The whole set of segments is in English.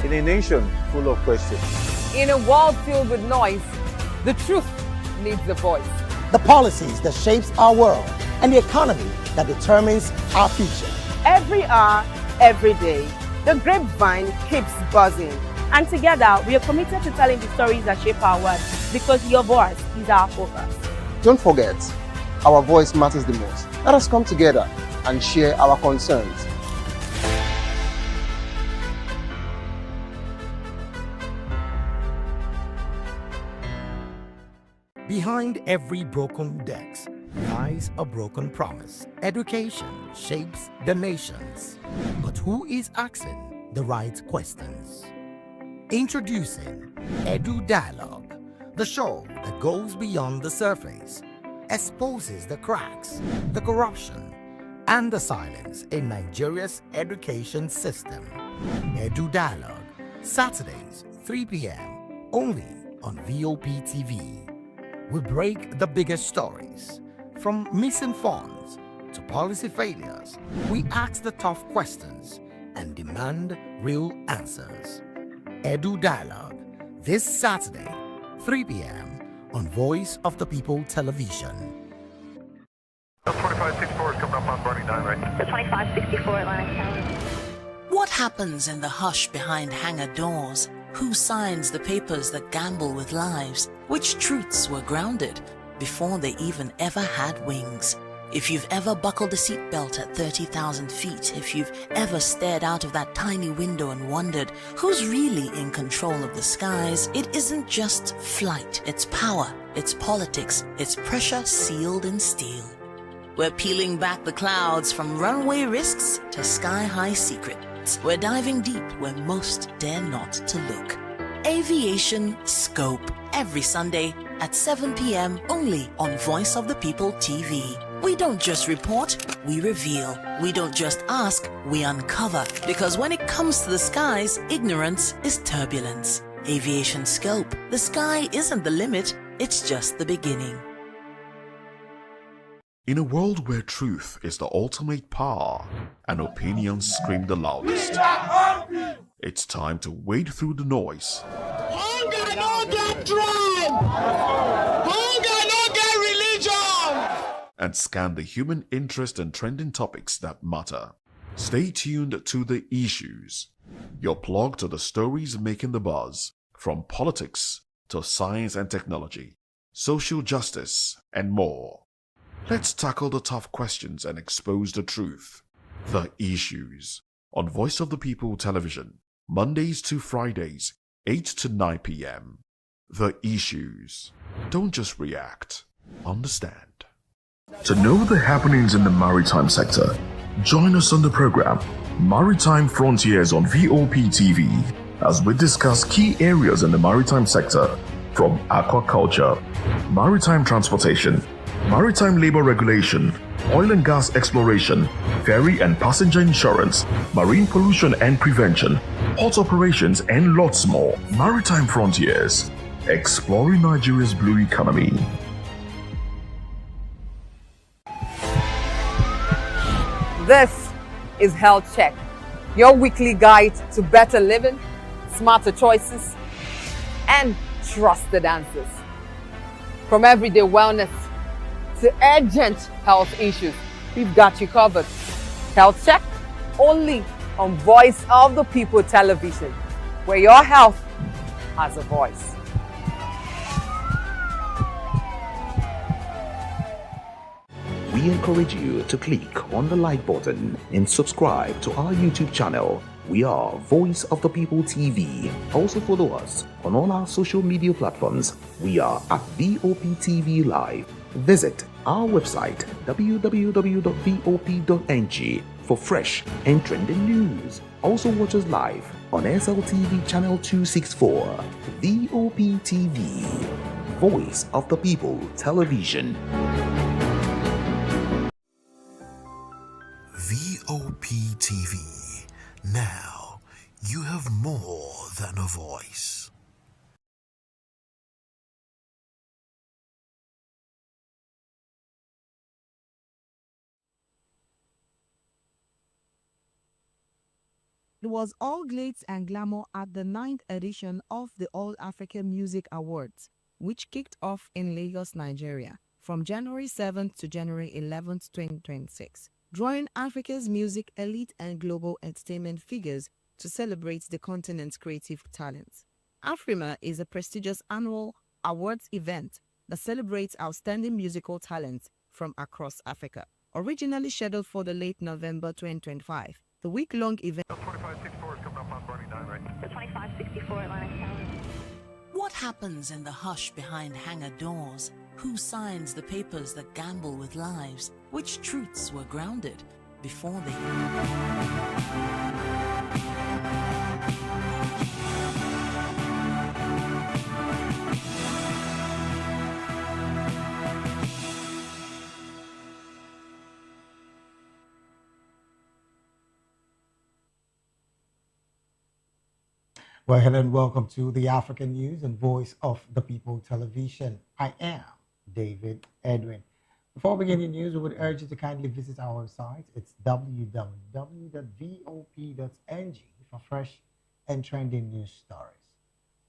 In a nation full of questions. In a world filled with noise, the truth needs a voice. The policies that shapes our world and the economy that determines our future. Every hour, every day, the grapevine keeps buzzing. And together, we are committed to telling the stories that shape our world because your voice is our focus. Don't forget, our voice matters the most. Let us come together and share our concerns. Behind every broken desk lies a broken promise. Education shapes the nations. But who is asking the right questions? Introducing Edu Dialogue, the show that goes beyond the surface, exposes the cracks, the corruption, and the silence in Nigeria's education system. Edu Dialogue, Saturdays, 3 p.m., only on VOP TV. We break the biggest stories, from missing funds to policy failures. We ask the tough questions and demand real answers. Edu Dialogue, this Saturday, 3 p.m. on Voice of the People Television. 2564 is coming up on Burning 9, right? The 2564 Atlantic Tower. What happens in the hush behind hangar doors? Who signs the papers that gamble with lives? Which truths were grounded before they even ever had wings? If you've ever buckled a seatbelt at 30,000 feet, if you've ever stared out of that tiny window and wondered who's really in control of the skies, it isn't just flight, it's power, it's politics, it's pressure sealed in steel. We're peeling back the clouds from runway risks to sky-high secrets. We're diving deep where most dare not to look. Aviation Scope, every Sunday at 7 p.m. only on Voice of the People TV. We don't just report, we reveal. We don't just ask, we uncover. Because when it comes to the skies, ignorance is turbulence. Aviation Scope, the sky isn't the limit, it's just the beginning. In a world where truth is the ultimate power and opinions scream the loudest, it's time to wade through the noise. Hunger no get tribe! Hunger no get religion! And scan the human interest and trending topics that matter. Stay tuned to The Issues, your plug to the stories making the buzz, from politics to science and technology, social justice, and more. Let's tackle the tough questions and expose the truth. The Issues, on Voice of the People Television, Mondays to Fridays, 8 to 9 p.m. The Issues. Don't just react, understand. To know the happenings in the maritime sector, join us on the program Maritime Frontiers on VOP TV as we discuss key areas in the maritime sector, from aquaculture, maritime transportation, maritime labor regulation, oil and gas exploration, ferry and passenger insurance, marine pollution and prevention, port operations, and lots more. Maritime Frontiers, exploring Nigeria's blue economy. This is Health Check, your weekly guide to better living, smarter choices, and trusted answers. From everyday wellness to urgent health issues, we've got you covered. Health Check, only on Voice of the People Television, where your health has a voice. We encourage you to click on the like button and subscribe to our YouTube channel. We are Voice of the People TV. Also follow us on all our social media platforms. We are at VOP TV Live. Visit our website www.vop.ng for fresh and trending news. Also watch us live on SLTV channel 264. VOP TV, Voice of the People Television. VOP TV. Now you have more than a voice. was all glitz and glamour at the 9th edition of the All Africa Music Awards, which kicked off in Lagos, Nigeria, from January 7th to January 11th, 2026, drawing Africa's music elite and global entertainment figures to celebrate the continent's creative talents. Afrima is a prestigious annual awards event that celebrates outstanding musical talents from across Africa. Originally scheduled for the late November 2025, the week-long event... 2564 is coming up on Barney 9, right? The 2564 Atlantic Tower. What happens in the hush behind hangar doors? Who signs the papers that gamble with lives? Which truths were grounded before they... Well, hello and welcome to the African News and Voice of the People Television. I am David Edwin. Before beginning news, we would urge you to kindly visit our website. It's www.vop.ng for fresh and trending news stories.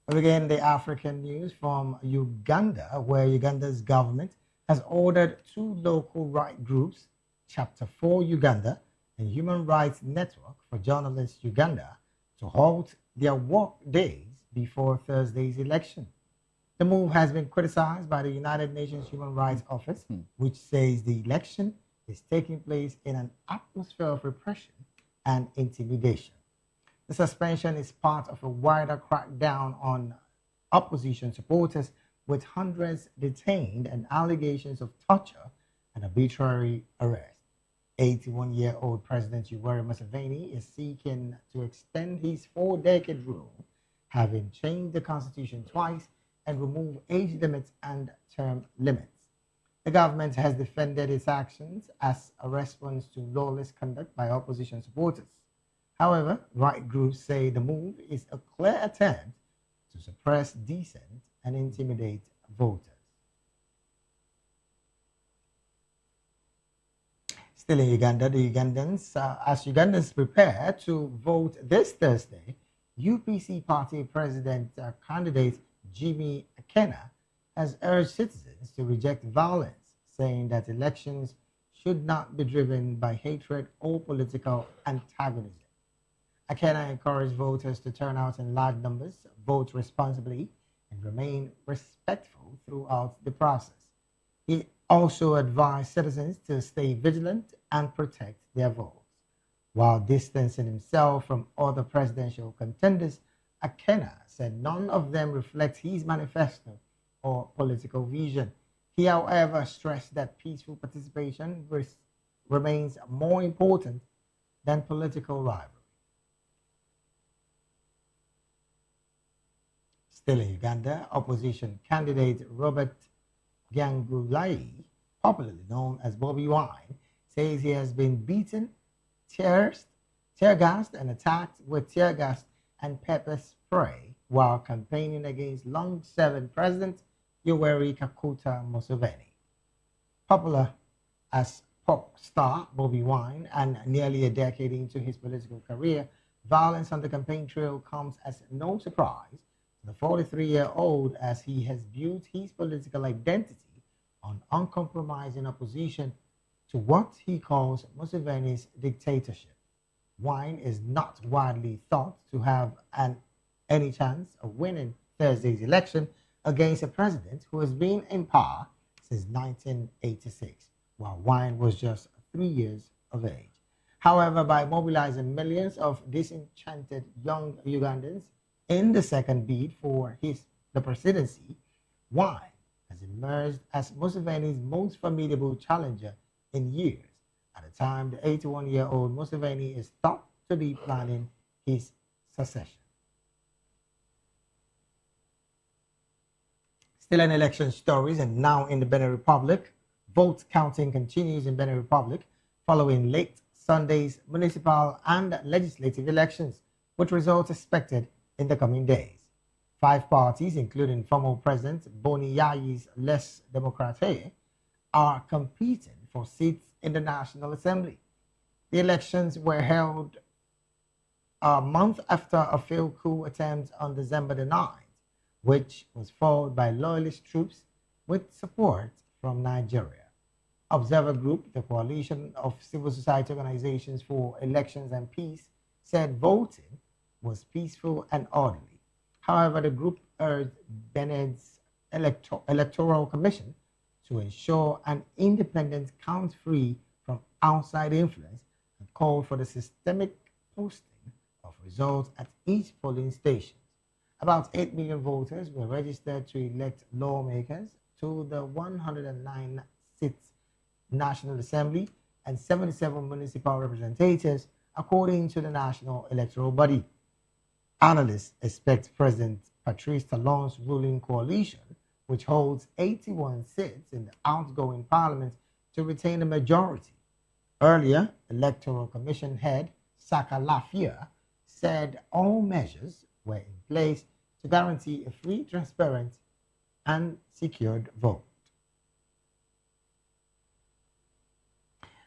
We begin the African news from Uganda, where Uganda's government has ordered two local right groups, Chapter 4 Uganda and Human Rights Network for Journalists Uganda, to halt their work days before Thursday's election. The move has been criticized by the United Nations Human Rights Office, which says the election is taking place in an atmosphere of repression and intimidation. The suspension is part of a wider crackdown on opposition supporters, with hundreds detained and allegations of torture and arbitrary arrest. 81-year-old President Yoweri Museveni is seeking to extend his 4-decade rule, having changed the constitution twice and removed age limits and term limits. The government has defended its actions as a response to lawless conduct by opposition supporters. However, right groups say the move is a clear attempt to suppress dissent and intimidate voters. Still in Uganda, the Ugandans, as Ugandans prepare to vote this Thursday, UPC party president candidate Jimmy Akena has urged citizens to reject violence, saying that elections should not be driven by hatred or political antagonism. Akena encouraged voters to turn out in large numbers, vote responsibly, and remain respectful throughout the process. He also advised citizens to stay vigilant and protect their votes. While distancing himself from other presidential contenders, Akena said none of them reflect his manifesto or political vision. He, however, stressed that peaceful participation remains more important than political rivalry. Still in Uganda, opposition candidate Robert Gyangulai, popularly known as Bobby Wine, says he has been beaten, tear gassed, and attacked with tear gas and pepper spray while campaigning against long-serving President Yoweri Kaguta Museveni. Popular as pop star Bobby Wine and nearly a decade into his political career, violence on the campaign trail comes as no surprise to the 43-year-old, as he has built his political identity on uncompromising opposition to what he calls Museveni's dictatorship. Wine is not widely thought to have any chance of winning Thursday's election against a president who has been in power since 1986, while Wine was just 3 years of age. However, by mobilizing millions of disenchanted young Ugandans in the second bid for the presidency, Wine has emerged as Museveni's most formidable challenger in years. At the time, the 81-year-old Museveni is thought to be planning his succession. Still in election stories, and now in the Benin Republic, vote counting continues in Benin Republic following late Sunday's municipal and legislative elections, with results expected in the coming days. 5 parties, including former President Boni Yayi's Les Democrates, are competing for seats in the National Assembly. The elections were held a month after a failed coup attempt on December the 9th, which was followed by loyalist troops with support from Nigeria. Observer Group, the coalition of civil society organizations for elections and peace, said voting was peaceful and orderly. However, the group urged Bennett's Electoral Commission to ensure an independent count free from outside influence and called for the systemic posting of results at each polling station. About 8 million voters were registered to elect lawmakers to the 109 seats National Assembly and 77 municipal representatives, according to the National Electoral Body. Analysts expect President Patrice Talon's ruling coalition, which holds 81 seats in the outgoing parliament, to retain a majority. Earlier, Electoral Commission head Saka Lafia said all measures were in place to guarantee a free, transparent, and secured vote.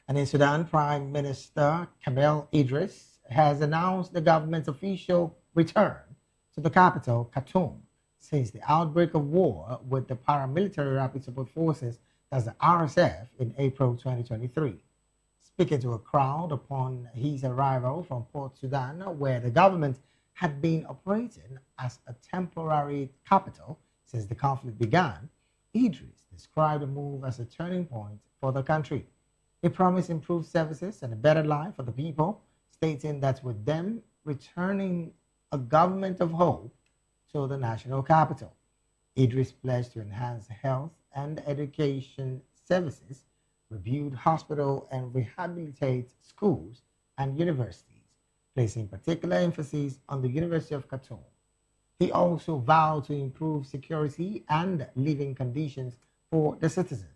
And in Sudan, Prime Minister Kamel Idris has announced the government's official return to the capital, Khartoum, since the outbreak of war with the paramilitary rapid support forces, that's the RSF, in April 2023. Speaking to a crowd upon his arrival from Port Sudan, where the government had been operating as a temporary capital since the conflict began, Idris described the move as a turning point for the country. He promised improved services and a better life for the people, stating that with them returning a government of hope to the national capital. Idris pledged to enhance health and education services, rebuild hospital and rehabilitate schools and universities, placing particular emphasis on the University of Khartoum. He also vowed to improve security and living conditions for the citizens.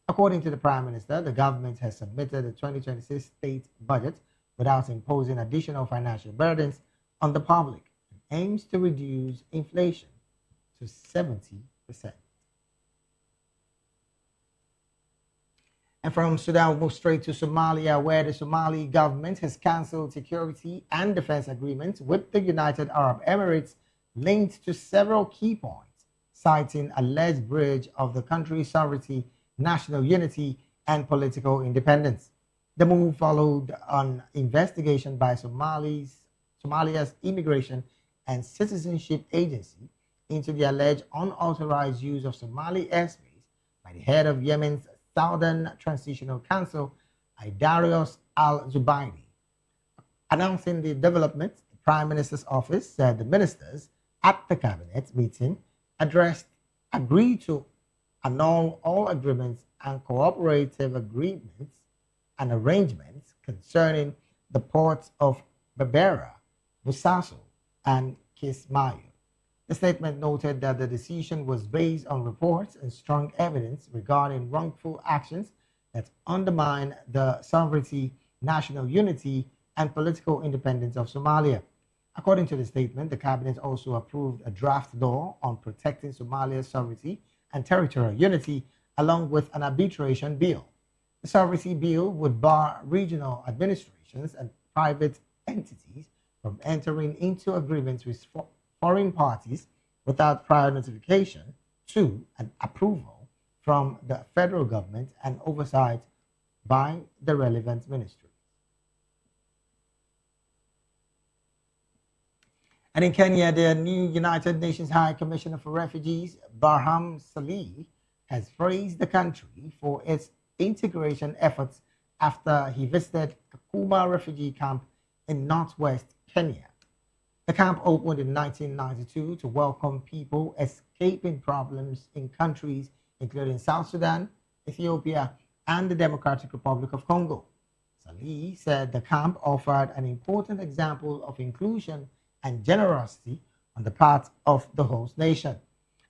According to the Prime Minister, the government has submitted the 2026 state budget without imposing additional financial burdens on the public and aims to reduce inflation to 70%. And from Sudan, we'll move straight to Somalia, where the Somali government has cancelled security and defense agreements with the United Arab Emirates linked to several key points, citing alleged breach of the country's sovereignty, national unity, and political independence. The move followed an investigation by Somalia's Immigration and Citizenship Agency into the alleged unauthorized use of Somali airspace by the head of Yemen's Southern Transitional Council, Aidarius al-Zubaidi. Announcing the development, the Prime Minister's office said the ministers at the cabinet meeting agreed to annul all agreements and cooperative agreements and arrangements concerning the ports of Berbera, Busaso, and Kismayo. The statement noted that the decision was based on reports and strong evidence regarding wrongful actions that undermine the sovereignty, national unity, and political independence of Somalia. According to the statement, the cabinet also approved a draft law on protecting Somalia's sovereignty and territorial unity, along with an arbitration bill. The sovereignty bill would bar regional administrations and private entities from entering into agreements with foreign parties without prior notification to and approval from the federal government and oversight by the relevant ministry. And in Kenya, the new United Nations High Commissioner for Refugees, Barham Salih, has praised the country for its integration efforts after he visited Kakuma refugee camp in northwest Kenya. The camp opened in 1992 to welcome people escaping problems in countries including South Sudan, Ethiopia, and the Democratic Republic of Congo. Salih said the camp offered an important example of inclusion and generosity on the part of the host nation.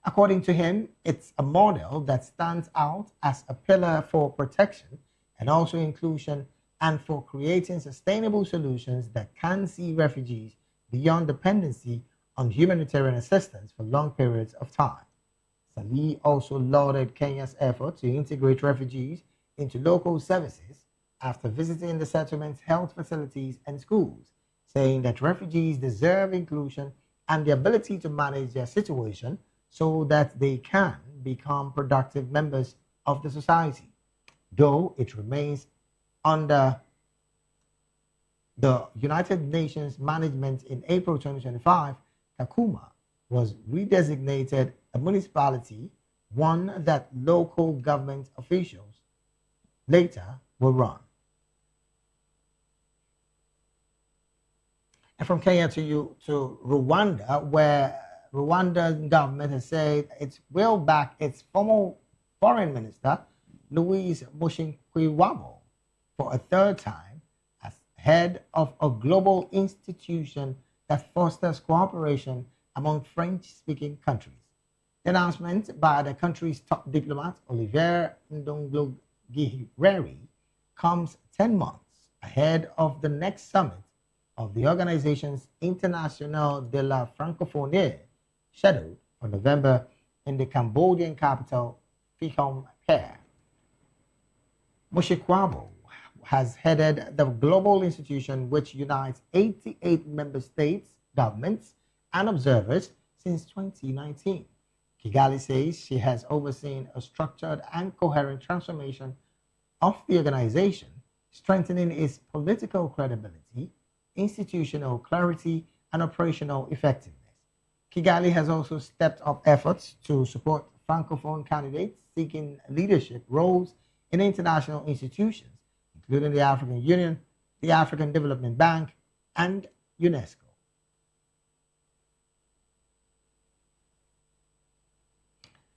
According to him, it's a model that stands out as a pillar for protection and also inclusion, and for creating sustainable solutions that can see refugees beyond dependency on humanitarian assistance for long periods of time. Salih also lauded Kenya's effort to integrate refugees into local services after visiting the settlement's health facilities and schools, saying that refugees deserve inclusion and the ability to manage their situation so that they can become productive members of the society. Though it remains under the United Nations management in April 2025, Kakuma was redesignated a municipality, one that local government officials later will run. And from Kenya to Rwanda, where Rwanda's government has said it will back its former foreign minister, Louise Mushikiwabo, for a third time as head of a global institution that fosters cooperation among French-speaking countries. The announcement by the country's top diplomat, Olivier Ndongo-Gihireri, comes 10 months ahead of the next summit of the organization's International de la Francophonie, scheduled for November in the Cambodian capital, Phnom Penh. Mushikiwabo has headed the global institution which unites 88 member states, governments, and observers since 2019. Kigali says she has overseen a structured and coherent transformation of the organization, strengthening its political credibility, institutional clarity, and operational effectiveness. Kigali has also stepped up efforts to support Francophone candidates seeking leadership roles in international institutions, including the African Union, the African Development Bank, and UNESCO.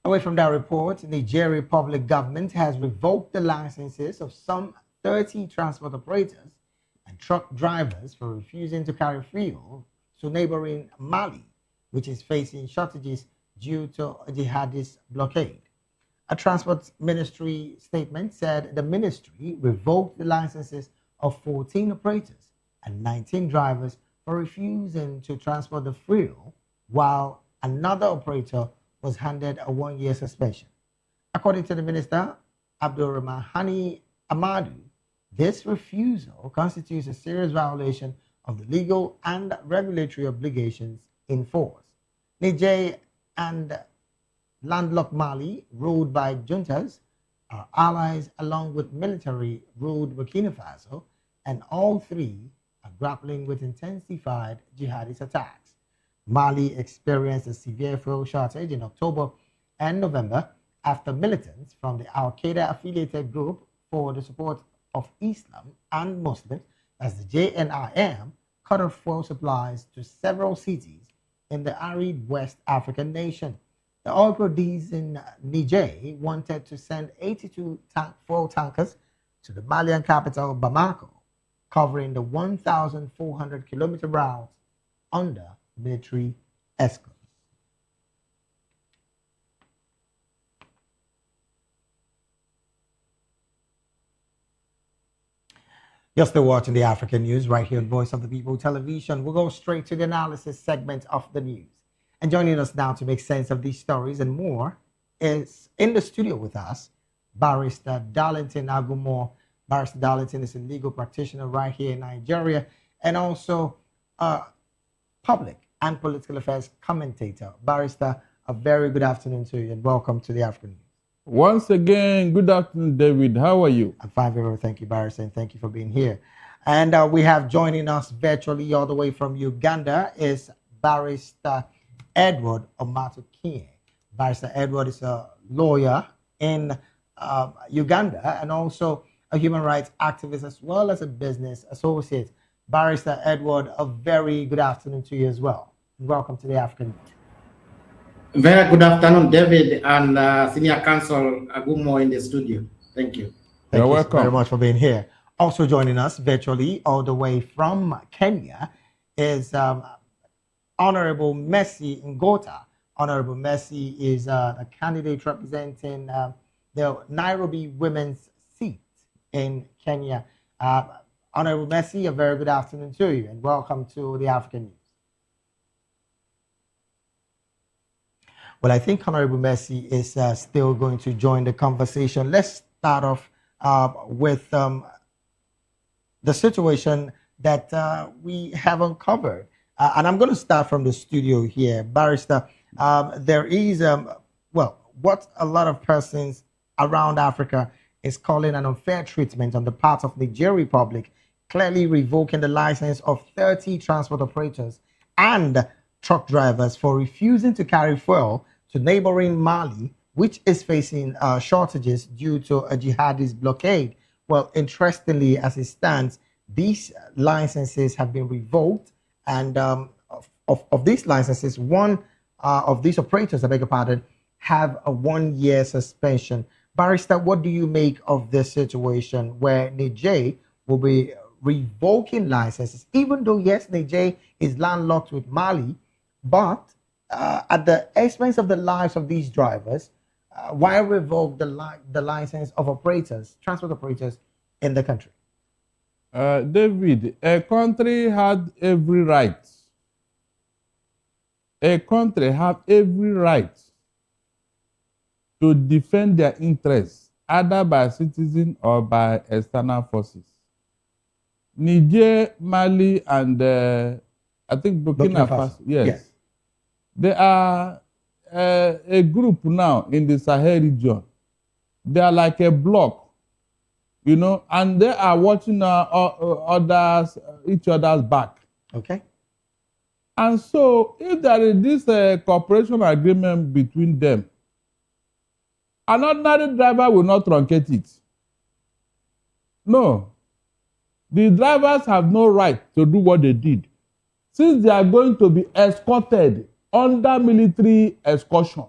Away from that report, Nigeria public government has revoked the licenses of some 30 transport operators and truck drivers for refusing to carry fuel to neighboring Mali, which is facing shortages due to a jihadist blockade. A transport ministry statement said the ministry revoked the licenses of 14 operators and 19 drivers for refusing to transport the fuel, while another operator was handed a one-year suspension. According to the minister, Abdulrahmani Amadu, this refusal constitutes a serious violation of the legal and regulatory obligations in force. Niger and landlocked Mali, ruled by juntas, are allies along with military-ruled Burkina Faso, and all three are grappling with intensified jihadist attacks. Mali experienced a severe fuel shortage in October and November after militants from the Al-Qaeda-affiliated group for the support of Islam and Muslims, as the JNIM, cut off fuel supplies to several cities in the arid West African nation. The oil producing Niger wanted to send 82 fuel tankers to the Malian capital, Bamako, covering the 1,400-kilometer route under military escorts. You're still watching the African News right here on Voice of the People Television. We'll go straight to the analysis segment of the news. And joining us now to make sense of these stories and more is in the studio with us, Barrister Darlington Agumo. Barrister Darlington is a legal practitioner right here in Nigeria and also a public and political affairs commentator. Barrister, a very good afternoon to you and welcome to the African News. Once again, good afternoon, David. How are you? I'm fine, very well. Thank you, Barrister, and thank you for being here. And we have joining us virtually all the way from Uganda is Barrister Edward Omatukie. Barrister Edward is a lawyer in Uganda and also a human rights activist as well as a business associate. Barrister Edward, a very good afternoon to you as well. Welcome to the African News. Very good afternoon, David and Senior Counsel Agumo in the studio. Thank you. Thank you very much for being here. Also joining us virtually all the way from Kenya is Honorable Mercy Ngota. Honorable Mercy is a candidate representing the Nairobi women's seat in Kenya. Honorable Mercy, a very good afternoon to you and welcome to the African News. Well, I think Honorable Mercy is still going to join the conversation. Let's start off with the situation that we have uncovered. And I'm going to start from the studio here. Barrister, there is, well, what a lot of persons around Africa is calling an unfair treatment on the part of Niger Republic, clearly revoking the license of 30 transport operators and truck drivers for refusing to carry fuel to neighboring Mali, which is facing shortages due to a jihadist blockade. Well, interestingly, as it stands, these licenses have been revoked, and of these licenses, one of these operators, I beg your pardon, have a 1-year suspension. Barrister, what do you make of this situation where Niger will be revoking licenses, even though, yes, Niger is landlocked with Mali, but at the expense of the lives of these drivers, why revoke the license of operators, transport operators in the country? David, a country had every right. A country have every right to defend their interests, either by citizens or by external forces. Niger, Mali, and I think Burkina Faso, yes. They are a group now in the Sahel region. They are like a block, you know, and they are watching others, each other's back. Okay. And so, if there is this cooperation agreement between them, an ordinary driver will not truncate it. No. The drivers have no right to do what they did, since they are going to be escorted under military excursion.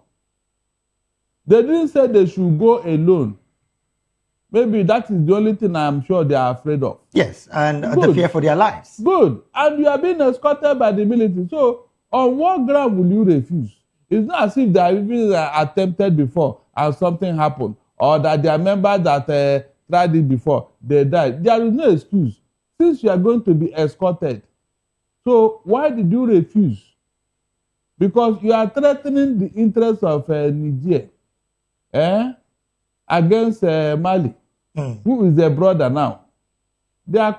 They didn't say they should go alone. Maybe that is the only thing I'm sure they are afraid of. Yes, and the fear for their lives. Good. And you are being escorted by the military. So, on what ground will you refuse? It's not as if they have even attempted before and something happened, or that their members that tried it before, they died. There is no excuse, since you are going to be escorted. So, why did you refuse? Because you are threatening the interests of Niger against Mali, who is a brother now. They are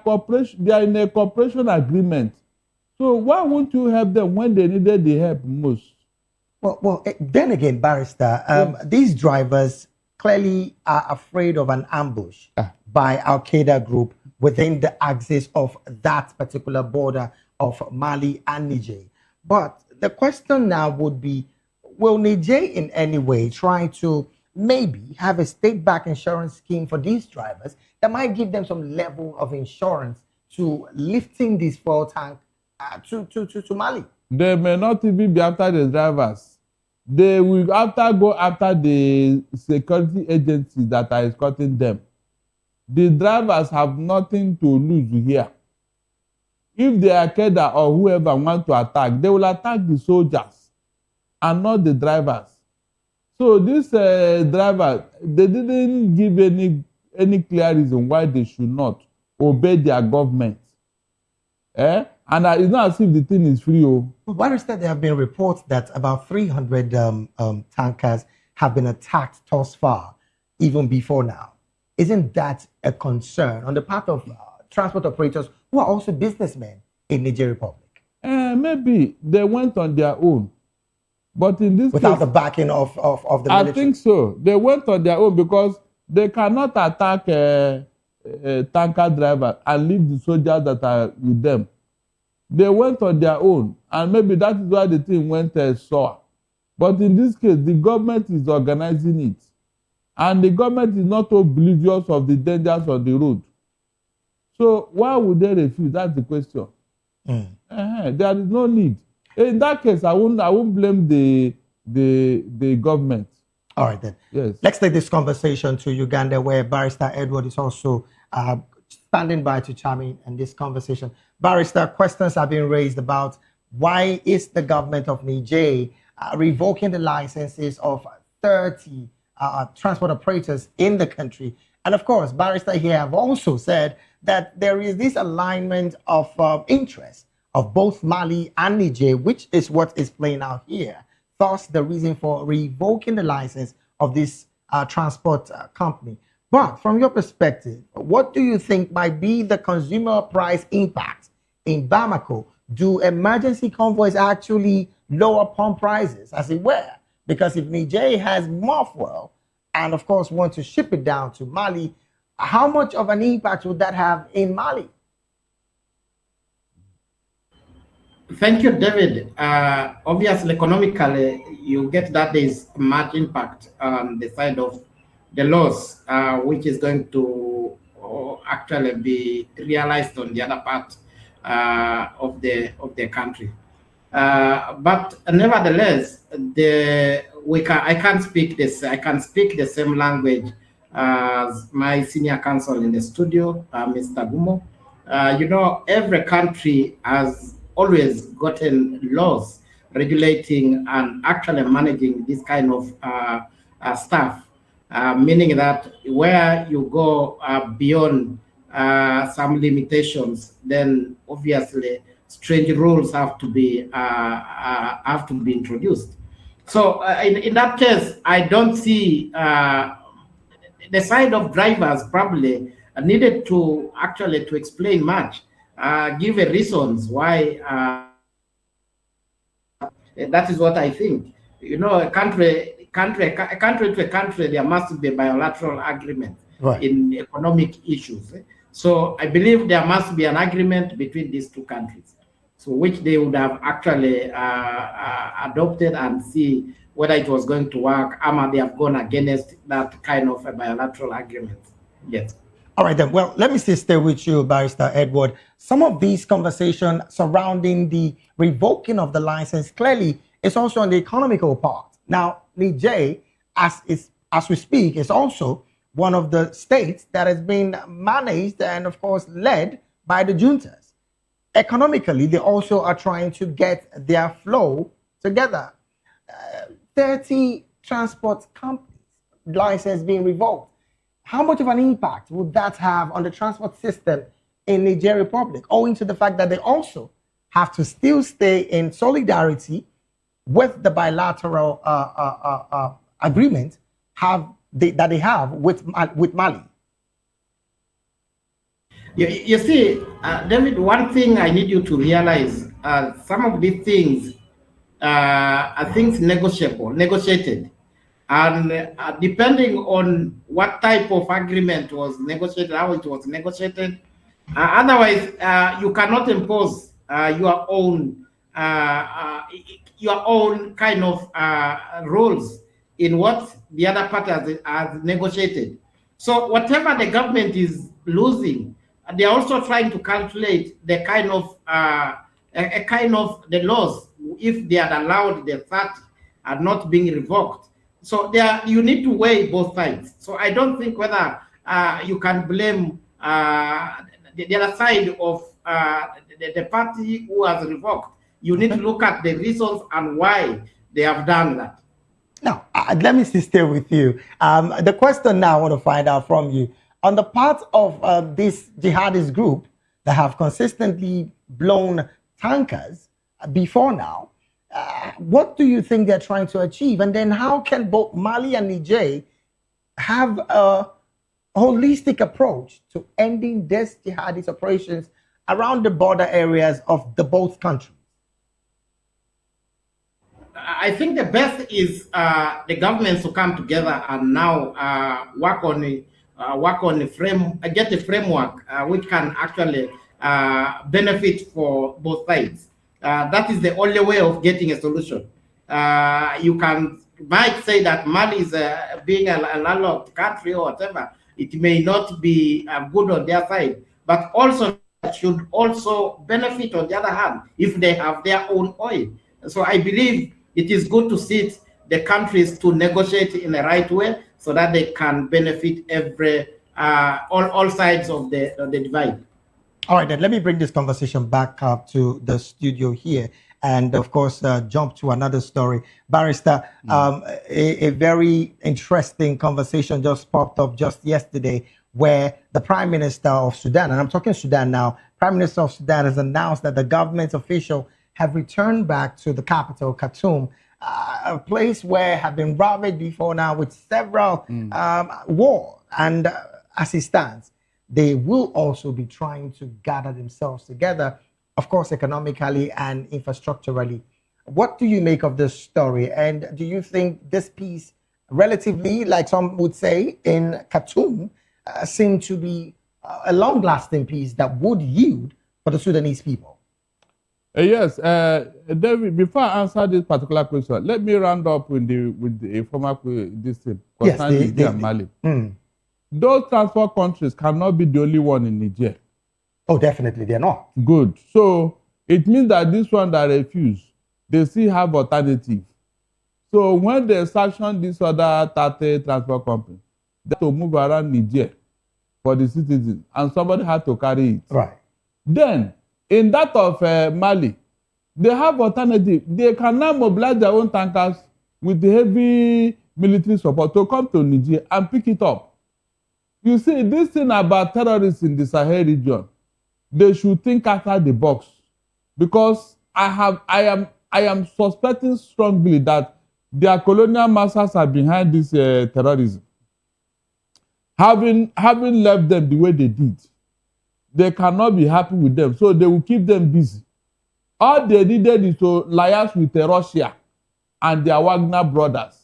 in a cooperation agreement. So why won't you help them when they needed the help most? Well, then again, Barrister, these drivers clearly are afraid of an ambush by Al-Qaeda group within the axis of that particular border of Mali and Niger. But the question now would be, will Niger in any way try to maybe have a state-backed insurance scheme for these drivers that might give them some level of insurance to lifting this fuel tank to Mali? They may not even be after the drivers. They will go after the security agencies that are escorting them. The drivers have nothing to lose here. If the Al-Qaeda or whoever want to attack, they will attack the soldiers and not the drivers. So this driver, they didn't give any clear reason why they should not obey their government. And it's not as if the thing is free. But instead, there have been reports that about 300 tankers have been attacked thus far, even before now. Isn't that a concern on the part of transport operators who are also businessmen in Niger Republic? Maybe they went on their own. But in this without case, the backing of the military? I think so. They went on their own because they cannot attack a tanker driver and leave the soldiers that are with them. They went on their own, and maybe that is why the thing went sour. But in this case, the government is organizing it. And the government is not oblivious of the dangers on the road. So why would they refuse? That's the question. There is no need. In that case, I won't blame the government. All right, then. Yes. Let's take this conversation to Uganda, where Barrister Edward is also standing by to chime in this conversation. Barrister, questions have been raised about why is the government of Niger revoking the licenses of 30 transport operators in the country. And of course, Barrister here have also said that there is this alignment of interest of both Mali and Niger, which is what is playing out here. Thus, the reason for revoking the license of this transport company. But from your perspective, what do you think might be the consumer price impact in Bamako? Do emergency convoys actually lower pump prices, as it were? Because if Niger has more fuel and, of course, want to ship it down to Mali, how much of an impact would that have in Mali? Thank you, David. Obviously, economically, you get that there is much impact on the side of the loss, which is going to actually be realized on the other part of the country. But nevertheless, I can't speak this. I can speak the same language as my senior counsel in the studio, Mr. Gumo. Every country has always gotten laws regulating and actually managing this kind of stuff, meaning that where you go beyond some limitations, then obviously strange rules have to be introduced. So in that case, I don't see the side of drivers probably needed to actually to explain much, give a reasons why. That is what I think. A country to a country, there must be bilateral agreement in economic issues. So I believe there must be an agreement between these two countries, so which they would have actually adopted and see whether it was going to work, or they have gone against that kind of a bilateral agreement. Yes. All right, then. Well, let me stay with you, Barrister Edward. Some of these conversations surrounding the revoking of the license clearly is also on the economical part. Now, Niger, as we speak, is also one of the states that has been managed and, of course, led by the juntas. Economically, they also are trying to get their flow together. 30 transport companies' license being revoked. How much of an impact would that have on the transport system in Niger Republic, owing to the fact that they also have to still stay in solidarity with the bilateral agreement that they have with Mali? You see, David, one thing I need you to realize, some of these things are things negotiated. And depending on what type of agreement was negotiated, how it was negotiated, otherwise you cannot impose your own kind of rules in what the other party has negotiated. So whatever the government is losing, they are also trying to calculate the kind of the laws if they are allowed the 30 are not being revoked. So you need to weigh both sides. So I don't think whether you can blame the other side of the party who has revoked. You need to look at the reasons and why they have done that. Now, let me stay with you. The question now I want to find out from you, on the part of this jihadist group that have consistently blown tankers before now, what do you think they're trying to achieve? And then how can both Mali and Niger have a holistic approach to ending these jihadist operations around the border areas of the both countries? I think the best is the governments to come together and now work on get a framework which can actually benefit for both sides. That is the only way of getting a solution. You might say that Mali is being a landlocked country or whatever. It may not be good on their side, but also should also benefit on the other hand if they have their own oil. So I believe it is good to sit the countries to negotiate in the right way so that they can benefit all sides of the divide. All right, then let me bring this conversation back up to the studio here and, of course, jump to another story. Barrister, a very interesting conversation just popped up just yesterday where the Prime Minister of Sudan, and I'm talking Sudan now, Prime Minister of Sudan has announced that the government official have returned back to the capital, Khartoum, a place where have been ravaged before now with several wars. And as it stands, they will also be trying to gather themselves together, of course, economically and infrastructurally. What do you make of this story? And do you think this peace, relatively, like some would say, in Khartoum, seem to be a long-lasting peace that would yield for the Sudanese people? Yes, David, before I answer this particular question, let me round up with the former this thing concerning Niger and Mali. Those transport countries cannot be the only one in Niger. Oh, definitely, they're not. Good. So it means that this one that refuse, they still have alternative. So when they sanction this other 30 transport company, they have to move around Niger for the citizens, and somebody had to carry it. Right. Then, in that of Mali, they have alternative. They can now mobilize their own tankers with the heavy military support to come to Niger and pick it up. You see, this thing about terrorists in the Sahel region, they should think outside the box, because I am suspecting strongly that their colonial masters are behind this terrorism. Having left them the way they did, they cannot be happy with them, so they will keep them busy. All they needed is to liaise with Russia and their Wagner brothers.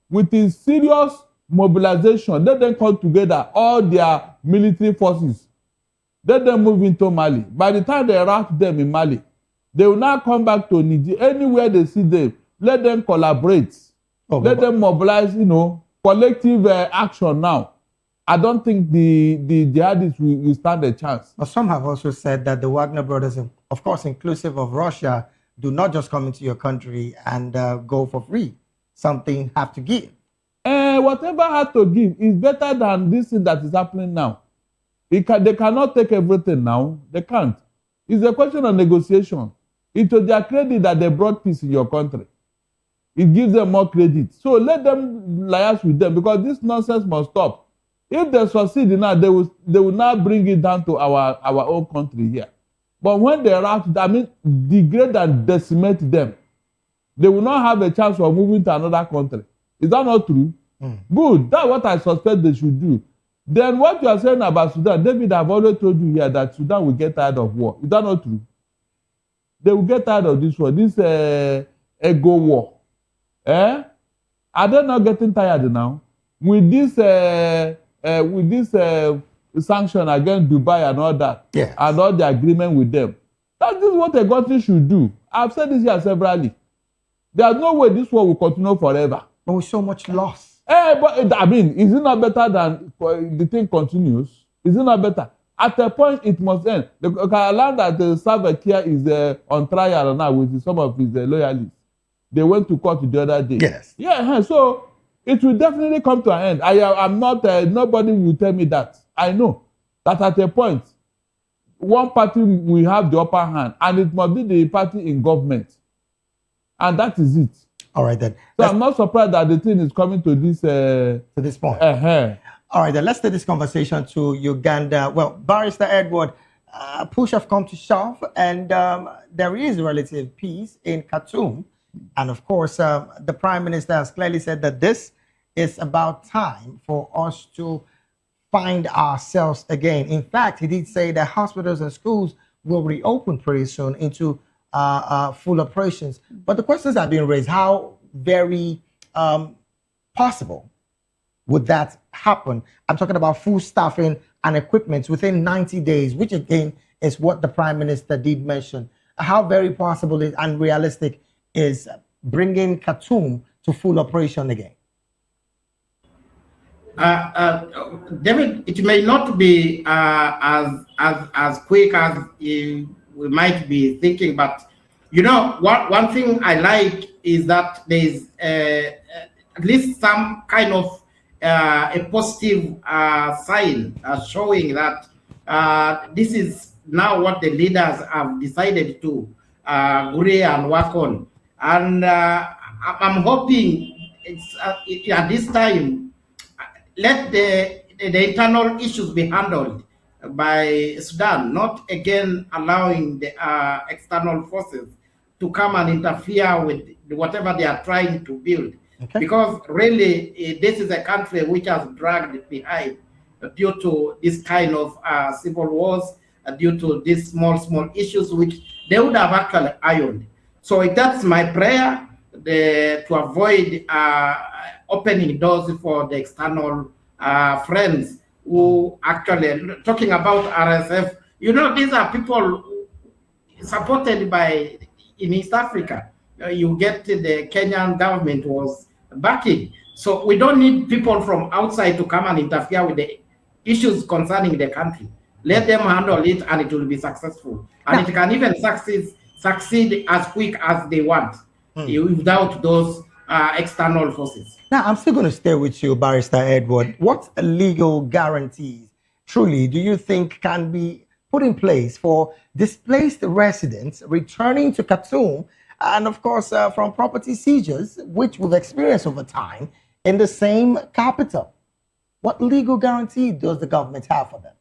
With a serious mobilization, let them come together, all their military forces. Let them move into Mali. By the time they rout them in Mali, they will now come back to Niger. Anywhere they see them, let them collaborate. Let them mobilize, collective action now. I don't think the jihadists will stand a chance. But some have also said that the Wagner brothers, of course, inclusive of Russia, do not just come into your country and go for free. Something have to give. Whatever had to give is better than this thing that is happening now. They cannot take everything now. They can't. It's a question of negotiation. It's to their credit that they brought peace in your country. It gives them more credit. So let them liaise with them, because this nonsense must stop. If they succeed in that, they will now bring it down to our own country here. But when they rout, degrade and decimate them, they will not have a chance of moving to another country. Is that not true? Good. That's what I suspect they should do. Then what you are saying about Sudan, David, I've already told you here that Sudan will get tired of war. Is that not true? They will get tired of this war, this ego war. Are they not getting tired now? With this sanction against Dubai and all that, and all the agreement with them. That is what a country should do. I've said this here severally. There's no way this war will continue forever. But with so much loss. But is it not better than the thing continues? Is it not better? At a point, it must end. The land that Salva Kiir is on trial now with some of his loyalists. They went to court the other day. Yes. Yeah, so it will definitely come to an end. I'm not, nobody will tell me that. I know that at a point, one party will have the upper hand, and it must be the party in government. And that is it. All right, then. So I'm not surprised that the thing is coming to this point. All right, then let's take this conversation to Uganda. Well, Barrister Edward, push have come to shove, and there is relative peace in Khartoum. And of course, the Prime Minister has clearly said that this is about time for us to find ourselves again. In fact, he did say that hospitals and schools will reopen pretty soon into full operations. But the questions are being raised: how very possible would that happen? I'm talking about full staffing and equipment within 90 days, which again is what the Prime Minister did mention. How very possible and realistic is bringing Khartoum to full operation again? David, it may not be as quick as we might be thinking, but one thing I like is that there is at least some kind of a positive sign showing that this is now what the leaders have decided to agree and work on. And I'm hoping it's at this time, let the internal issues be handled by Sudan, not again allowing the external forces to come and interfere with whatever they are trying to build. Okay. Because really, this is a country which has dragged behind due to this kind of civil wars, due to these small issues which they would have actually ironed. So that's my prayer, to avoid opening doors for the external friends who actually, talking about RSF, you know, these are people supported by, in East Africa. You get the Kenyan government was backing. So we don't need people from outside to come and interfere with the issues concerning the country. Let them handle it and it will be successful. And it can even succeed as quick as they want without those external forces. Now, I'm still going to stay with you, Barrister Edward. What legal guarantees, truly, do you think can be put in place for displaced residents returning to Khartoum and, of course, from property seizures, which we've experienced over time in the same capital? What legal guarantee does the government have for them?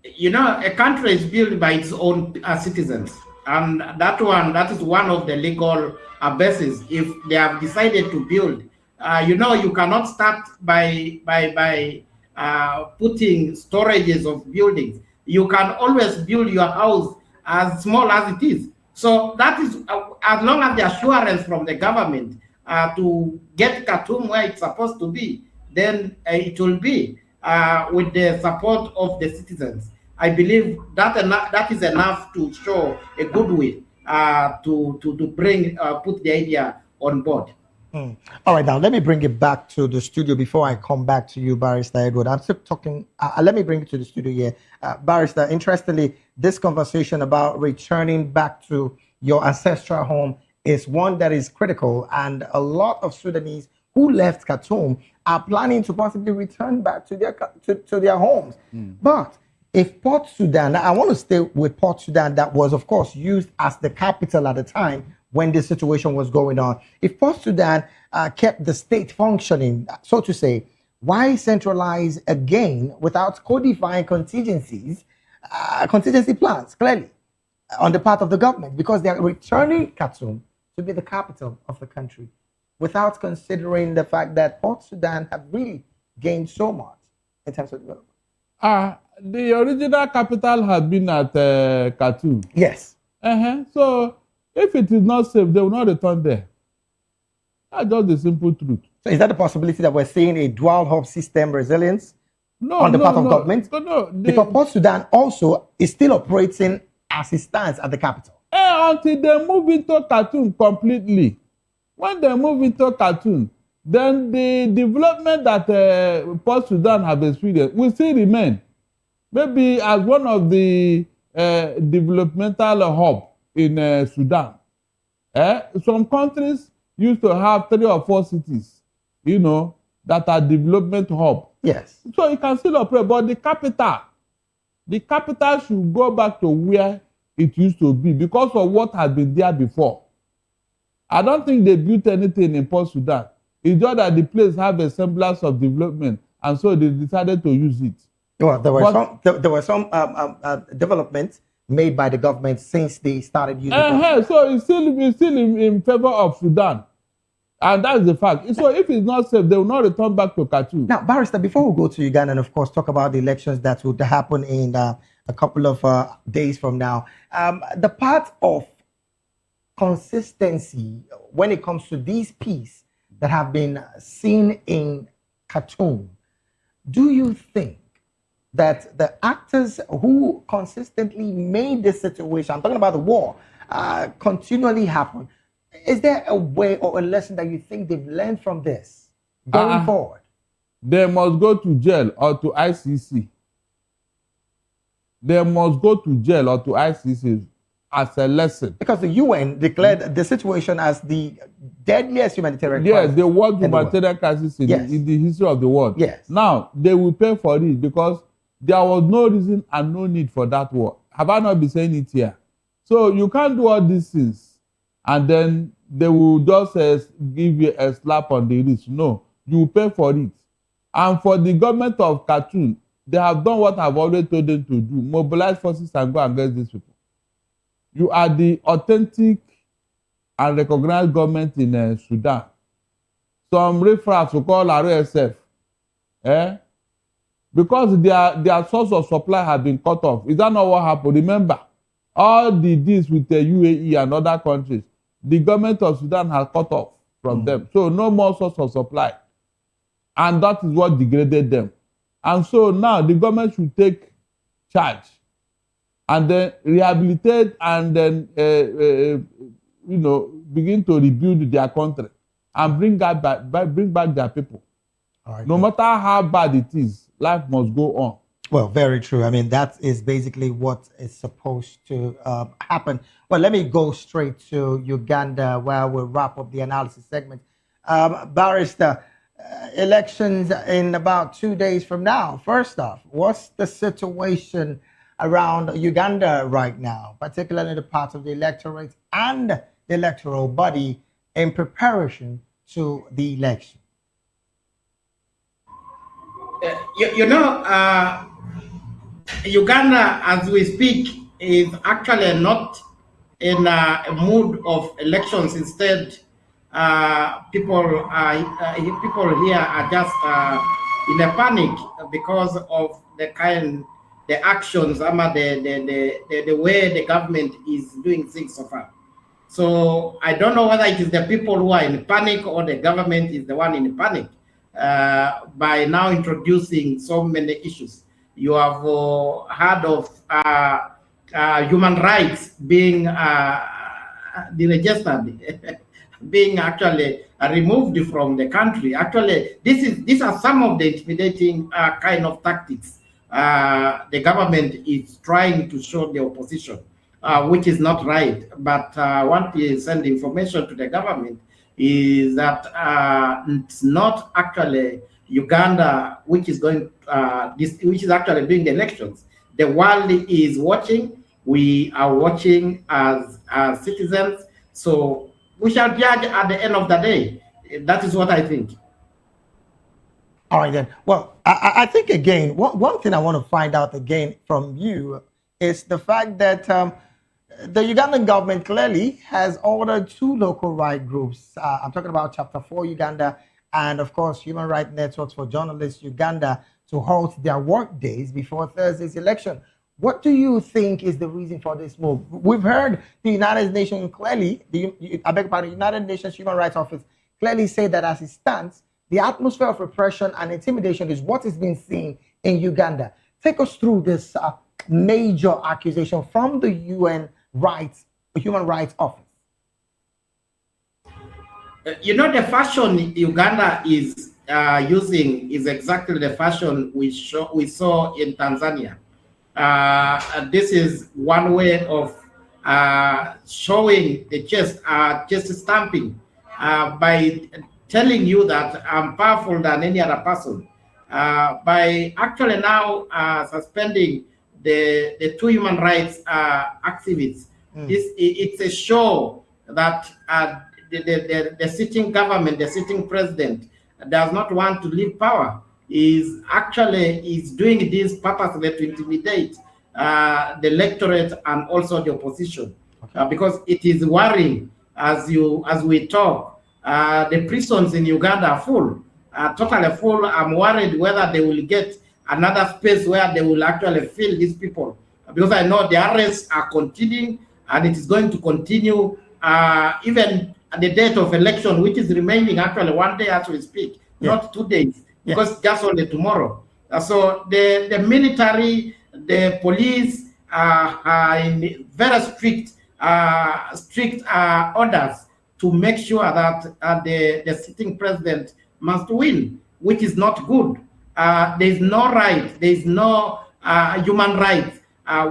You know, a country is built by its own citizens. And that is one of the legal bases. If they have decided to build, you know, you cannot start by putting storages of buildings. You can always build your house as small as it is. So that is, as long as the assurance from the government to get Khartoum where it's supposed to be, then it will be with the support of the citizens. I believe that is enough to show a goodwill to bring put the idea on board. All right, now let me bring it back to the studio before I come back to you, Barrister Edward. I'm still talking. Let me bring it to the studio here, Barrister. Interestingly, this conversation about returning back to your ancestral home is one that is critical, and a lot of Sudanese who left Khartoum are planning to possibly return back to their homes. But if Port Sudan, I want to stay with Port Sudan, that was, of course, used as the capital at the time when this situation was going on. If Port Sudan kept the state functioning, so to say, why centralize again without codifying contingency plans, clearly, on the part of the government? Because they are returning Khartoum to be the capital of the country without considering the fact that Port Sudan have really gained so much in terms of development. The original capital had been at Khartoum. Yes. So if it is not safe, they will not return there. That's just the simple truth. So is that a possibility that we're seeing a dual hub system resilience on the part of government? Because Port Sudan also is still operating as it stands at the capital. Until they move into Khartoum completely. When they move into Khartoum, then the development that Port Sudan have experienced will still remain. Maybe as one of the developmental hub in Sudan. Some countries used to have 3 or 4 cities, you know, that are development hub. Yes. So it can still operate, but the capital should go back to where it used to be because of what had been there before. I don't think they built anything in Port Sudan. It's just that the place have a semblance of development, and so they decided to use it. Well, there were some developments made by the government since they started using it. So it's still in favor of Sudan. And that's the fact. So if it's not safe, they will not return back to Khartoum. Now, Barrister, before we go to Uganda and, of course, talk about the elections that would happen in a couple of days from now, the part of consistency when it comes to these peace that have been seen in Khartoum, do you think that the actors who consistently made this situation, I'm talking about the war, continually happen, is there a way or a lesson that you think they've learned from this going forward? They must go to jail or to ICC. They must go to jail or to ICC as a lesson. Because the UN declared the situation as the deadliest humanitarian crisis. Yes, the world humanitarian crisis in the history of the world. Yes. Now, they will pay for it because there was no reason and no need for that war. Have I not been saying it here? So you can't do all these things and then they will just give you a slap on the wrist. No, you will pay for it. And for the government of Khartoum, they have done what I've already told them to do. Mobilize forces and go and get these people. you are the authentic and recognized government in Sudan. Some referrals will call RSF, because their source of supply has been cut off. Is that not what happened? Remember, all the deals with the UAE and other countries, the government of Sudan has cut off from them. So no more source of supply. And that is what degraded them. And so now the government should take charge and then rehabilitate and then, begin to rebuild their country and bring back their people. Right, no matter how bad it is, life must go on. Well, very true. I mean, that is basically what is supposed to happen. Well, let me go straight to Uganda where we'll wrap up the analysis segment. Barrister, elections in about 2 days from now. First off, what's the situation around Uganda right now, particularly the part of the electorate and the electoral body in preparation to the election? Uganda, as we speak, is actually not in a mood of elections. Instead, people here are just in a panic because of the actions, the way the government is doing things so far. So I don't know whether it is the people who are in panic or the government is the one in panic by now introducing so many issues. You have heard of human rights being deregistered, being actually removed from the country. Actually, these are some of the intimidating kind of tactics the government is trying to show the opposition, which is not right. But I want to send information to the government is that it's not actually Uganda which is going which is actually doing the elections. The world is watching. We are watching as citizens. So we shall judge at the end of the day. That is what I think. All right, then. Well, I think, again, one thing I want to find out again from you is the fact that the Ugandan government clearly has ordered 2 local rights groups. I'm talking about Chapter 4 Uganda and, of course, Human Rights Networks for Journalists Uganda to halt their work days before Thursday's election. What do you think is the reason for this move? We've heard the United Nations clearly, the United Nations Human Rights Office clearly say that as it stands, the atmosphere of repression and intimidation is what is being seen in Uganda. Take us through this major accusation from the Human Rights Office. The fashion Uganda is using is exactly the fashion we saw in Tanzania. This is one way of showing the chest stamping by telling you that I'm powerful than any other person. By actually now suspending the 2 human rights activists, it's a show that the sitting government, the sitting president, does not want to leave power. Is doing this purposely to intimidate the electorate and also the opposition, because it is worrying as we talk. The prisons in Uganda are full, totally full. I'm worried whether they will get another space where they will actually fill these people, because I know the arrests are continuing and it is going to continue even at the date of election, which is remaining actually 1 day as we speak, not 2 days, because just only tomorrow. So the military, the police are in very strict orders to make sure that the sitting president must win, which is not good. There is no right, there is no human right,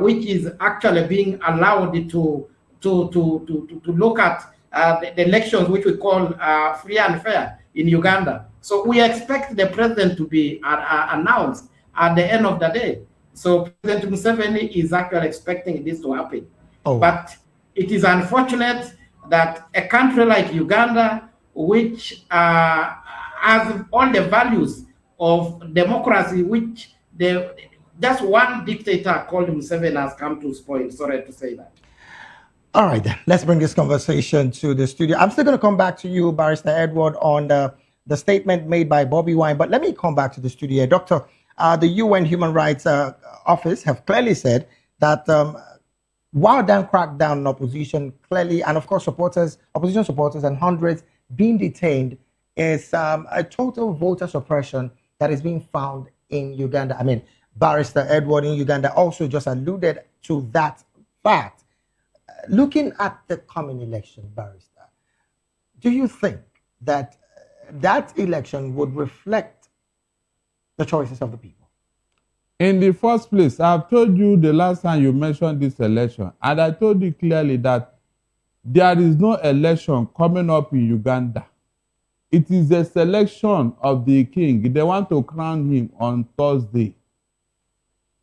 which is actually being allowed to look at the elections, which we call free and fair in Uganda. So we expect the president to be announced at the end of the day. So President Museveni is actually expecting this to happen. But it is unfortunate that a country like Uganda, which has all the values of democracy, which just one dictator called Museveni has come to spoil. Sorry to say that. All right, then. Let's bring this conversation to the studio. I'm still going to come back to you, Barrister Edward, on the statement made by Bobby Wine, but let me come back to the studio. Doctor, the UN Human Rights Office have clearly said that while Dan cracked down on opposition, clearly, and of course opposition supporters and hundreds being detained, is a total voter suppression that is being found in Uganda. I mean, Barrister Edward in Uganda also just alluded to that fact. Looking at the coming election, Barrister, do you think that that election would reflect the choices of the people? In the first place, I've told you the last time you mentioned this election, and I told you clearly that there is no election coming up in Uganda. It is a selection of the king. They want to crown him on Thursday.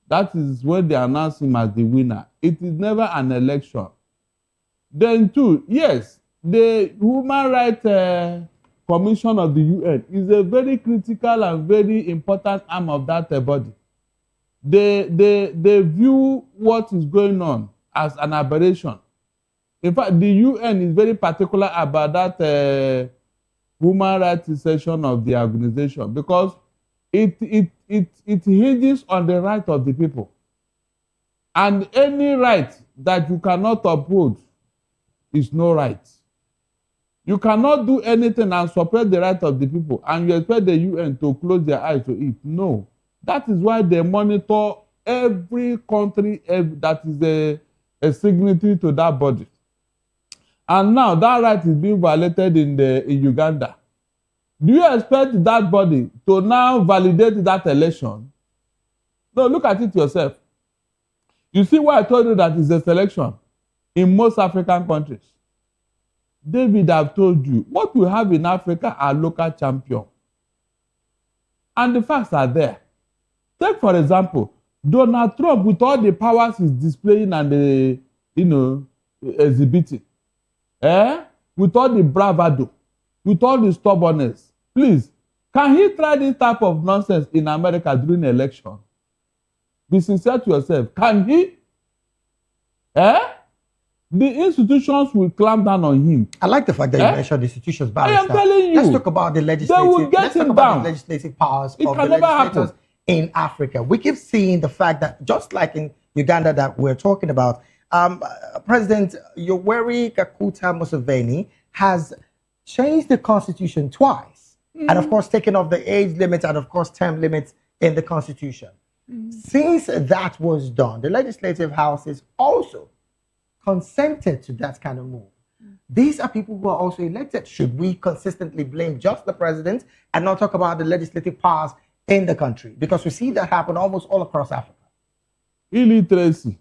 That is when they announce him as the winner. It is never an election. Then too, yes, the Human Rights Commission of the UN is a very critical and very important arm of that body. They view what is going on as an aberration. In fact, the UN is very particular about that human rights section of the organization because it hinges on the right of the people. And any right that you cannot uphold is no right. You cannot do anything and suppress the right of the people and you expect the UN to close their eyes to it. No. That is why they monitor every country that is a signatory to that body. And now that right is being violated in Uganda. Do you expect that body to now validate that election? No, look at it yourself. You see why I told you that it's a selection in most African countries. David, I've told you, what we have in Africa are local champions. And the facts are there. Take, for example, Donald Trump, with all the powers he's displaying and exhibiting, with all the bravado, with all the stubbornness, please, can he try this type of nonsense in America during election? Be sincere to yourself. Can he? The institutions will clamp down on him. I like the fact that you mentioned institutions, Barrister. I am telling you. Let's talk about the legislative. They will get him down. The legislative powers it of can the never legislators happen. In Africa. We keep seeing the fact that, just like in Uganda that we're talking about, President Yoweri Kaguta Museveni has changed the constitution twice, and of course taken off the age limits and of course term limits in the constitution. Since that was done, the legislative houses also consented to that kind of move. These are people who are also elected. Should we consistently blame just the president and not talk about the legislative powers in the country? Because we see that happen almost all across Africa. Illiteracy.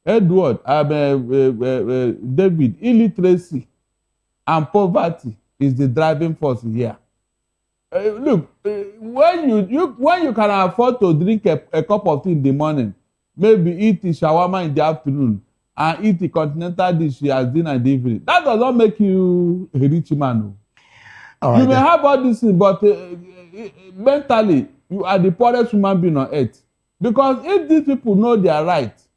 Edward, David, illiteracy and poverty is the driving force here. Look, when you can afford to drink a cup of tea in the morning, maybe eat shawarma in the afternoon, and eat a continental dish as dinner in the evening, that does not make you a rich man. Right, you may have all these things, but mentally, you are the poorest human being on earth. Because if these people know their rights,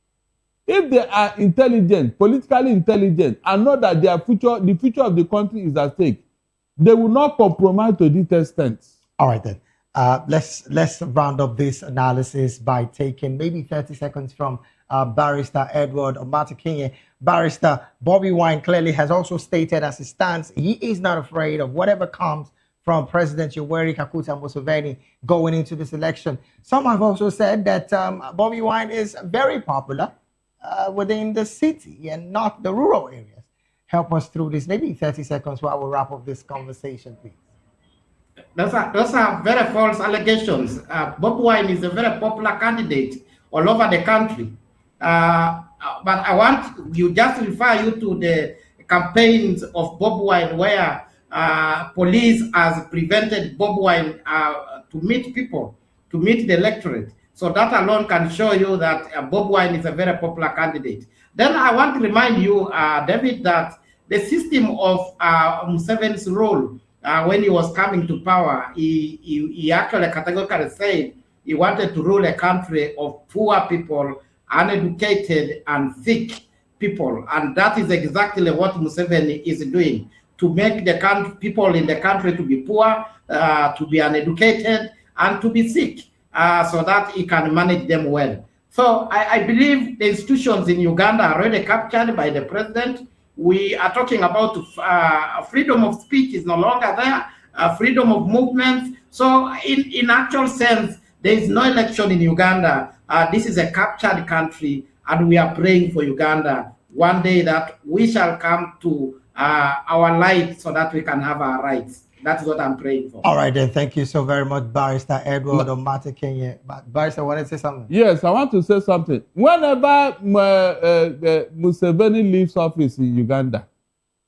if they are intelligent, politically intelligent, and know that their future, the future of the country is at stake, they will not compromise to this extent. All right, then. Let's round up this analysis by taking maybe 30 seconds from Barrister Edward Omatakinye. Barrister Bobby Wine clearly has also stated as it stands, he is not afraid of whatever comes from President Yoweri Kaguta Museveni going into this election. Some have also said that Bobby Wine is very popular within the city and not the rural areas. Help us through this, maybe 30 seconds while we wrap up this conversation, please. Those are very false allegations. Bob Wine is a very popular candidate all over the country. But I want you just refer you to the campaigns of Bob Wine where police has prevented Bob Wine to meet people, to meet the electorate. So that alone can show you that Bob Wine is a very popular candidate. Then I want to remind you, David, that the system of Museveni's role when he was coming to power, he actually categorically said he wanted to rule a country of poor people, uneducated and sick. people, and that is exactly what Museveni is doing, to make the people in the country to be poor, to be uneducated, and to be sick, so that he can manage them well. So I believe the institutions in Uganda are already captured by the president. We are talking about freedom of speech is no longer there, freedom of movement. So in actual sense, there is no election in Uganda. This is a captured country, and we are praying for Uganda one day that we shall come to our light so that we can have our rights. That's what I'm praying for. All right, then. Thank you so very much, Barrister Edward Omata Kenya. Barrister, want to say something? Yes, I want to say something. Whenever Museveni leaves office in Uganda,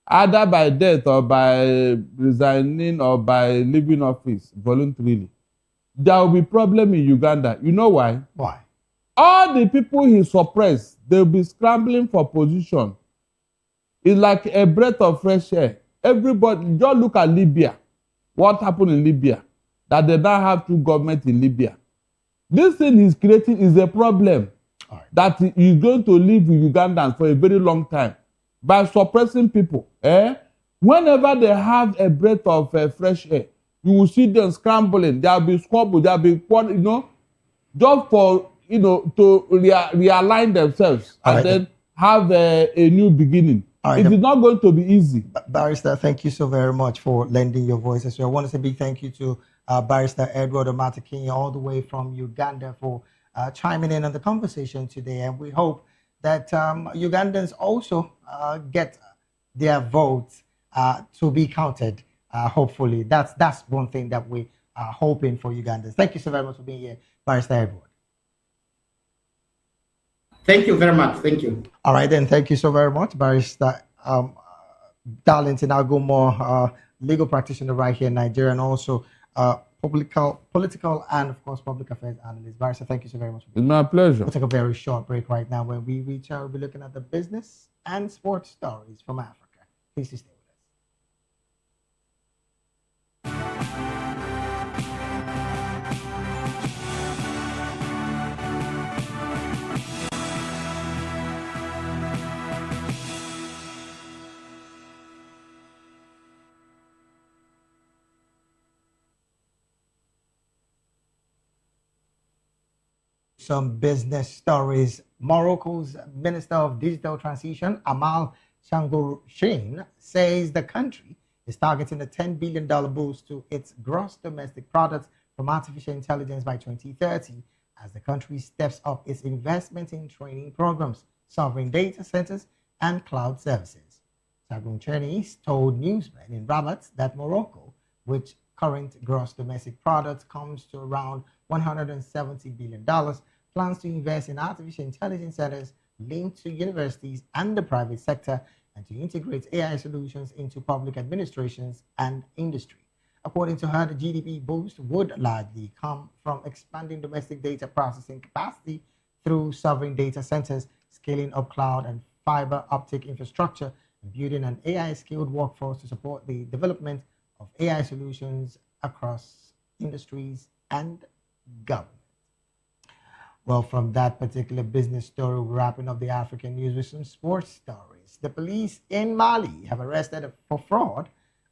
either by death or by resigning or by leaving office voluntarily, there will be problem in Uganda. You know why? Why? All the people he suppressed, they'll be scrambling for position. It's like a breath of fresh air. Everybody, just look at Libya. What happened in Libya? That they now have two governments in Libya. This thing he's creating is a problem that he's going to live with Ugandans for a very long time by suppressing people. Whenever they have a breath of fresh air, you will see them scrambling. There'll be squabble. There'll be, just for, to realign themselves and then have a new beginning. It is not going to be easy. Barrister, thank you so very much for lending your voice as well. I want to say a big thank you to Barrister Edward Omata Kenya, all the way from Uganda, for chiming in on the conversation today. And we hope that Ugandans also get their votes to be counted. Hopefully, that's one thing that we are hoping for Ugandans. Thank you so very much for being here, Barrister Edward. Thank you very much. Thank you. All right, then. Thank you so very much, Barrister Darlington Agumore, legal practitioner right here in Nigeria, and also political and, of course, public affairs analyst. Barrister, thank you so very much. It's my pleasure. We'll take a very short break right now. When we return, we'll be looking at the business and sports stories from Africa. Please stay with us. Some business stories. Morocco's Minister of Digital Transition, Amal Shangourchin, says the country is targeting a $10 billion boost to its gross domestic product from artificial intelligence by 2030 as the country steps up its investment in training programs, sovereign data centers, and cloud services. Shangourchin told newsmen in Rabat that Morocco, which current gross domestic product comes to around $170 billion, plans to invest in artificial intelligence centers linked to universities and the private sector, and to integrate AI solutions into public administrations and industry. According to her, the GDP boost would largely come from expanding domestic data processing capacity through sovereign data centers, scaling up cloud and fiber optic infrastructure, and building an AI-skilled workforce to support the development of AI solutions across industries and government. Well, from that particular business story, we're wrapping up the African news with some sports stories. The police in Mali have arrested for fraud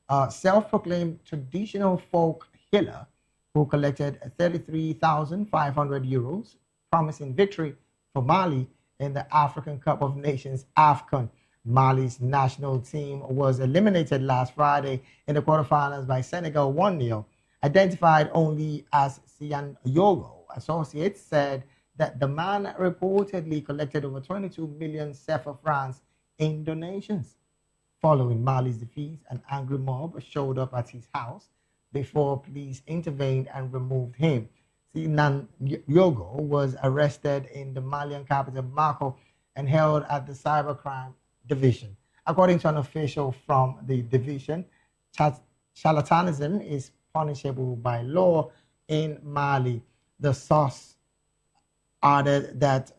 a self-proclaimed traditional folk healer who collected 33,500 euros, promising victory for Mali in the African Cup of Nations, AFCON. Mali's national team was eliminated last Friday in the quarterfinals by Senegal 1-0. Identified only as Sian Yogo, associates said that the man reportedly collected over 22 million CFA francs in donations. Following Mali's defeat, an angry mob showed up at his house before police intervened and removed him. Sian Yogo was arrested in the Malian capital, Bamako, and held at the cybercrime division. According to an official from the division, charlatanism is punishable by law in Mali. The source added that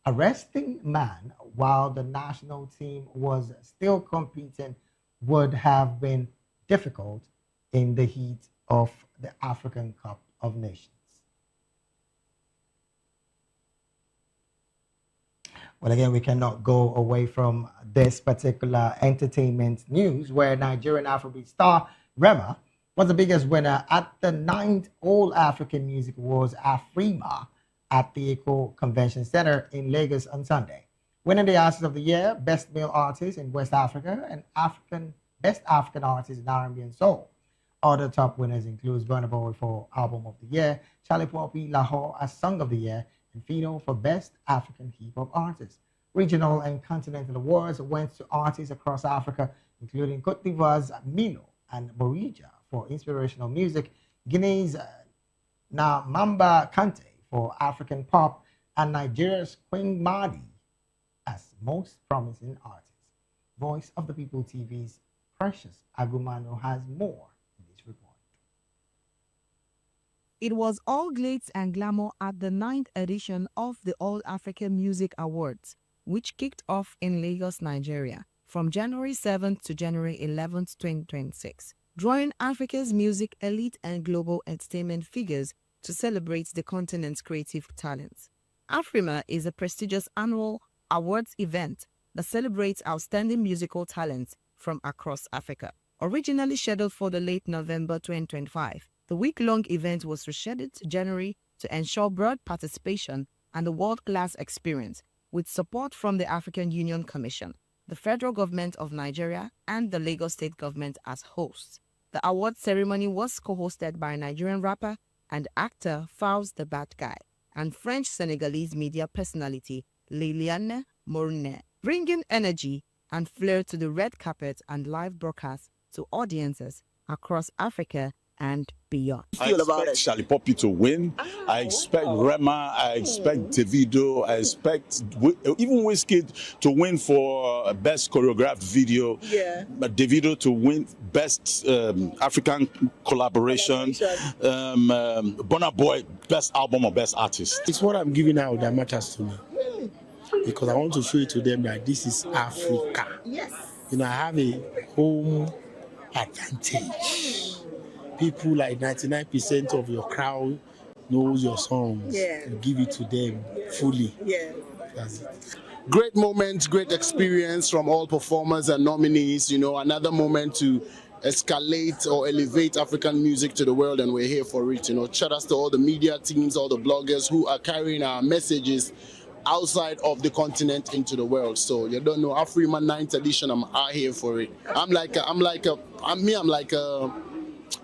arresting man while the national team was still competing would have been difficult in the heat of the African Cup of Nations. Well, again, we cannot go away from this particular entertainment news where Nigerian Afrobeat star Rema was the biggest winner at the 9th All African Music Awards Afrima at the Eco Convention Center in Lagos on Sunday. Winning the Artist of the Year, Best Male Artist in West Africa, and Best African Artist in R&B and Soul. Other top winners include Burna Boy for Album of the Year, Charlie Poppy Lahore as Song of the Year, and Fino for Best African Hip Hop Artist. Regional and continental awards went to artists across Africa, including Cote d'Ivoire's Mino and Morija for inspirational music, Guinea's Namamba Kante for African pop, and Nigeria's Queen Madi as most promising artist. Voice of the People TV's Precious Agumano has more in this report. It was all glitz and glamour at the 9th edition of the All African Music Awards, which kicked off in Lagos, Nigeria, from January 7th to January 11th, 2026, drawing Africa's music elite and global entertainment figures to celebrate the continent's creative talents. Afrima is a prestigious annual awards event that celebrates outstanding musical talents from across Africa. Originally scheduled for the late November 2025, the week-long event was rescheduled to January to ensure broad participation and a world-class experience, with support from the African Union Commission, the federal government of Nigeria, and the Lagos state government as hosts. The award ceremony was co-hosted by Nigerian rapper and actor Faust the Bad Guy and French-Senegalese media personality Liliane Morne, bringing energy and flair to the red carpet and live broadcasts to audiences across Africa and beyond. I expect Charlie Poppy to win. I expect Rema. I expect Davido. I expect even Wizkid to win for best choreographed video. Yeah. But Davido to win best African collaboration. Burna Boy best album or best artist. It's what I'm giving out that matters to me. Because I want to show it to them that this is Africa. Yes. You know, I have a home advantage. People like 99% of your crowd knows your songs. Yeah. You give it to them fully. Yeah. That's it. Great moment, great experience from all performers and nominees. You know, another moment to escalate or elevate African music to the world, and we're here for it. You know, shout out to all the media teams, all the bloggers who are carrying our messages outside of the continent into the world. So you don't know, Afrima 9th edition, I'm out here for it. I'm like a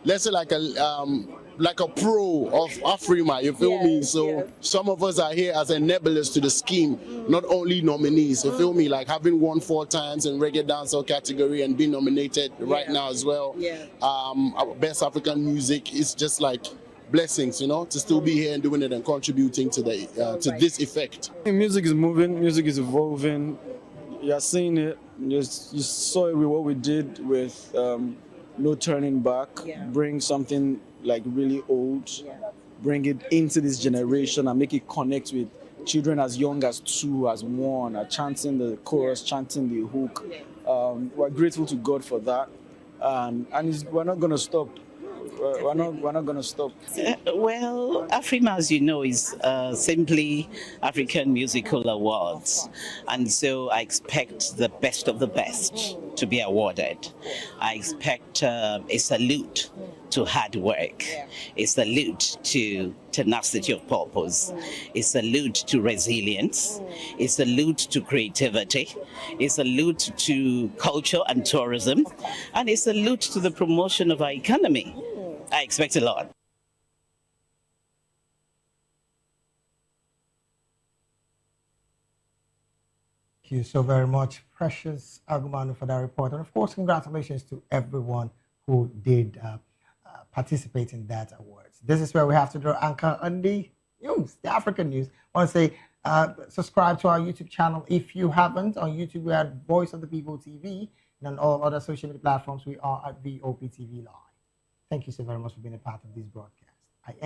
let's say like a pro of Afrima, you feel me? So some of us are here as enablers to the scheme, not only nominees, you feel me? Like having won 4 times in reggae dancehall category and being nominated right now as well. Our best African music is just like blessings, you know, to still be here and doing it and contributing to the to this effect. Music is moving, music is evolving. You're seeing it. You saw it with what we did with No Turning Back. Bring something like really old, bring it into this generation and make it connect with children as young as 2, as 1, are chanting the chorus, chanting the hook. We're grateful to God for that, and we're not going to stop. We're not going to stop. Well, Afrima, as you know, is simply African Musical Awards. And so I expect the best of the best to be awarded. I expect a salute to hard work, a salute to tenacity of purpose, a salute to resilience, a salute to creativity, a salute to culture and tourism, and a salute to the promotion of our economy. I expect a lot. Thank you so very much, Precious Agumanu, for that report. And of course, congratulations to everyone who did participate in that awards. This is where we have to draw anchor on the news, the African news. I want to say subscribe to our YouTube channel if you haven't. On YouTube, we are Voice of the People TV, and on all other social media platforms, we are at VOP TV Live. Thank you so very much for being a part of this broadcast. I am